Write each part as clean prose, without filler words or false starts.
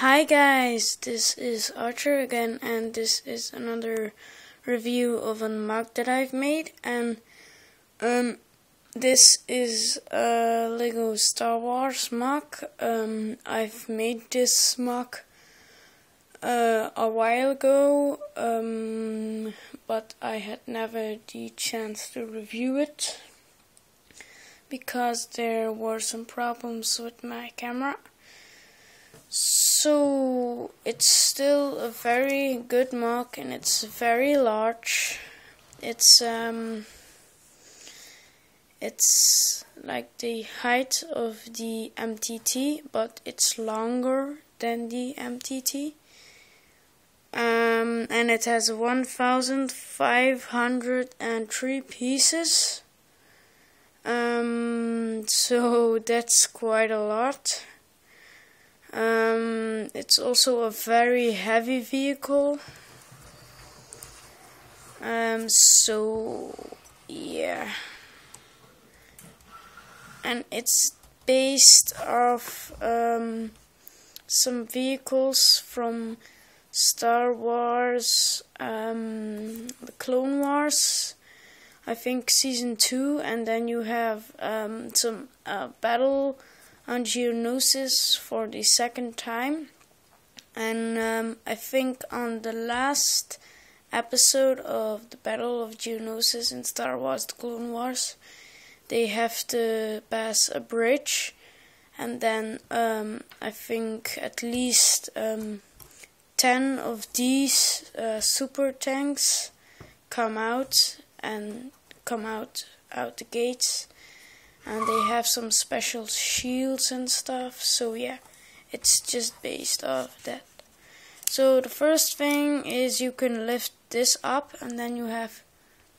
Hi guys, this is Archer again, and this is another review of a MOC that I've made. And this is a Lego Star Wars MOC. I've made this MOC a while ago, but I had never the chance to review it because there were some problems with my camera. So it's still a very good MOC, and it's very large. It's like the height of the MTT, but it's longer than the MTT. And it has 1,503 pieces. So that's quite a lot. It's also a very heavy vehicle. So yeah, and it's based off some vehicles from Star Wars, the Clone Wars, I think season 2, and then you have some Battle on Geonosis for the second time. And I think on the last episode of the Battle of Geonosis in Star Wars The Clone Wars, they have to pass a bridge, and then I think at least 10 of these super tanks come out the gates, and they have some special shields and stuff. So yeah, it's just based off that. So the first thing is you can lift this up, and then you have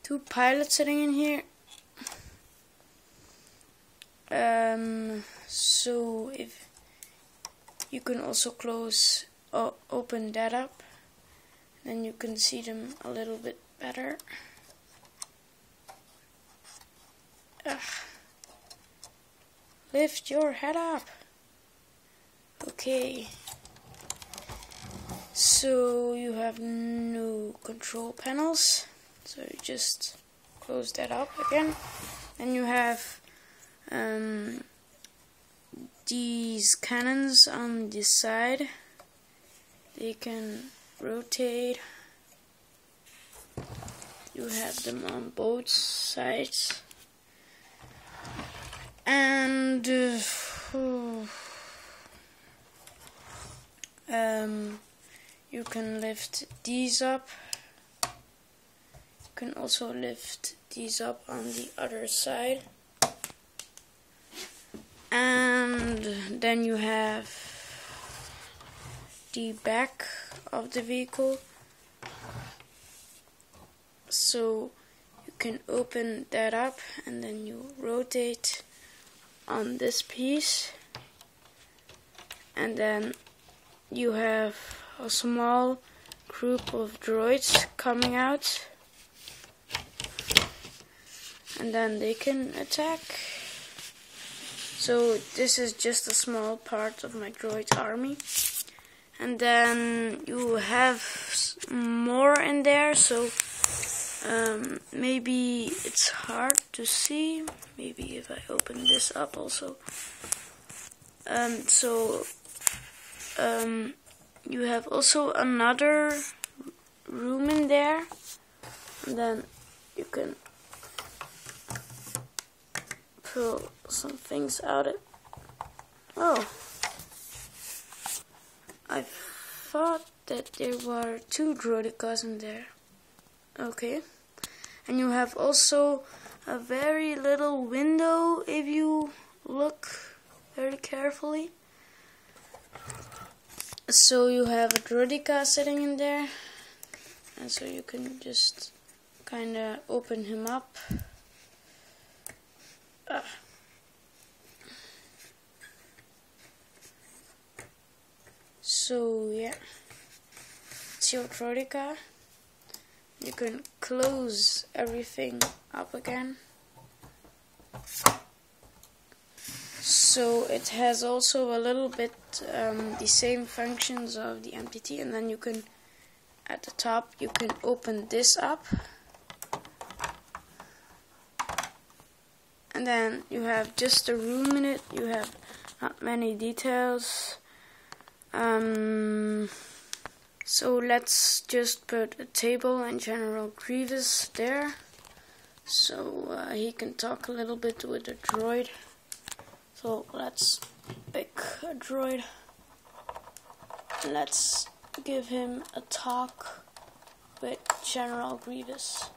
two pilots sitting in here. So if you can also open that up, then you can see them a little bit better. Lift your head up. Okay. So you have no control panels. So you just close that up again. And you have these cannons on this side. They can rotate. You have them on both sides. And you can lift these up. You can also lift these up on the other side. And then you have the back of the vehicle. So you can open that up, and then you rotate on this piece, and then you have a small group of droids coming out, and then they can attack. So this is just a small part of my droid army, and then you have more in there. So maybe it's hard to see. Maybe if I open this up also. You have also another room in there, and then you can pull some things out. Oh, I thought that there were two droidicas in there. Okay. And you have also a very little window if you look very carefully. So you have a droidica sitting in there, and so you can just kinda open him up. So yeah, it's your droidica. You can close everything up again. So it has also a little bit the same functions of the MTT, and then you can, at the top, you can open this up, and then you have just a room in it. You have not many details. So let's just put a table and General Grievous there, so he can talk a little bit with the droid. So let's pick a droid. Let's give him a talk with General Grievous.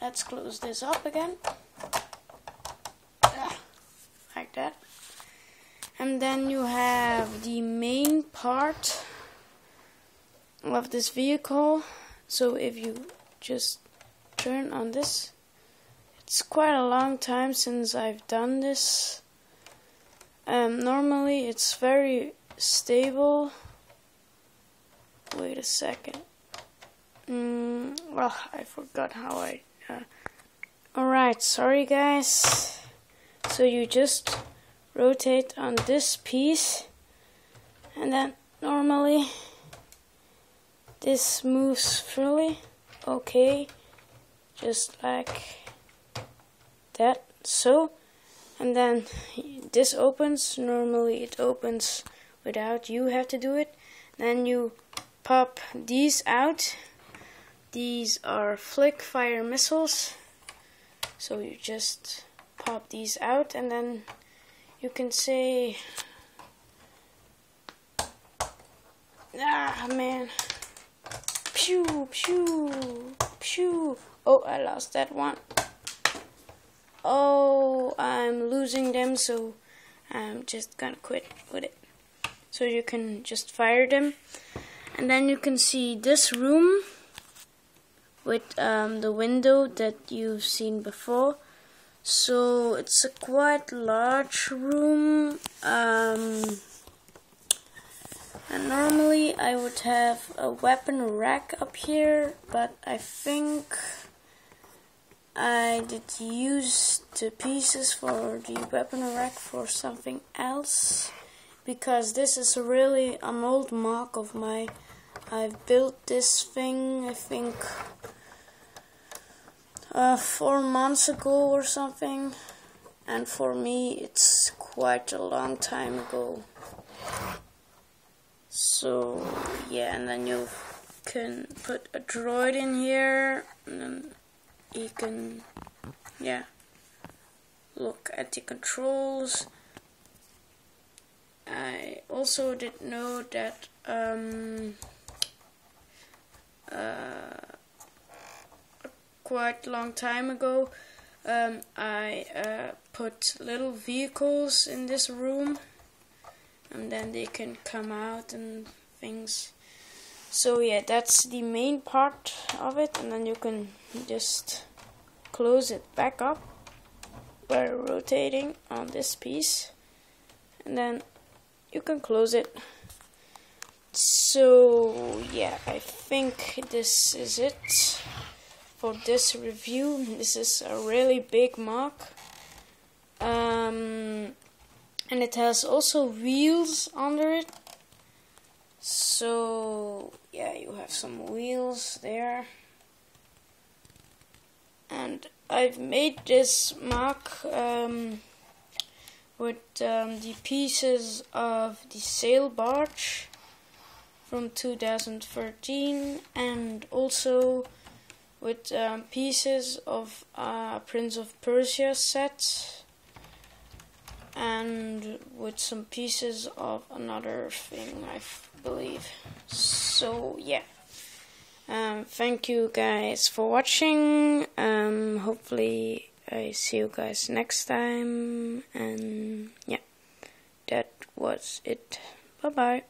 Let's close this up again. Like that. And then you have the main part of this vehicle. So if you just turn on this, it's quite a long time since I've done this. Normally it's very stable. Wait a second. Well, I forgot how I alright, sorry guys. So you just rotate on this piece, and then normally this moves freely. Okay, just like that, so. And then this opens. Normally it opens without you have to do it. Then you pop these out. These are flick fire missiles, so you just pop these out, and then you can say, ah man, pew pew pew. Oh, I lost that one. Oh, I'm losing them, so I'm just gonna quit with it. So you can just fire them, and then you can see this room with the window that you've seen before. So it's a quite large room, and normally I would have a weapon rack up here, but I think I did use the pieces for the weapon rack for something else, because this is really an old mock of my. I've built this thing, I think 4 months ago or something, and for me it's quite a long time ago. So yeah, and then you can put a droid in here, and then you can, yeah, look at the controls. I also did know that quite a long time ago I put little vehicles in this room, and then they can come out and things. So yeah, that's the main part of it, and then you can just close it back up by rotating on this piece, and then you can close it. So yeah, I think this is it for this review. This is a really big mock, and it has also wheels under it. So yeah, you have some wheels there, and I've made this mock with the pieces of the sail barge from 2013, and also with pieces of Prince of Persia set, and with some pieces of another thing, I believe. So yeah, thank you guys for watching. Hopefully I see you guys next time, and yeah, that was it. Bye bye.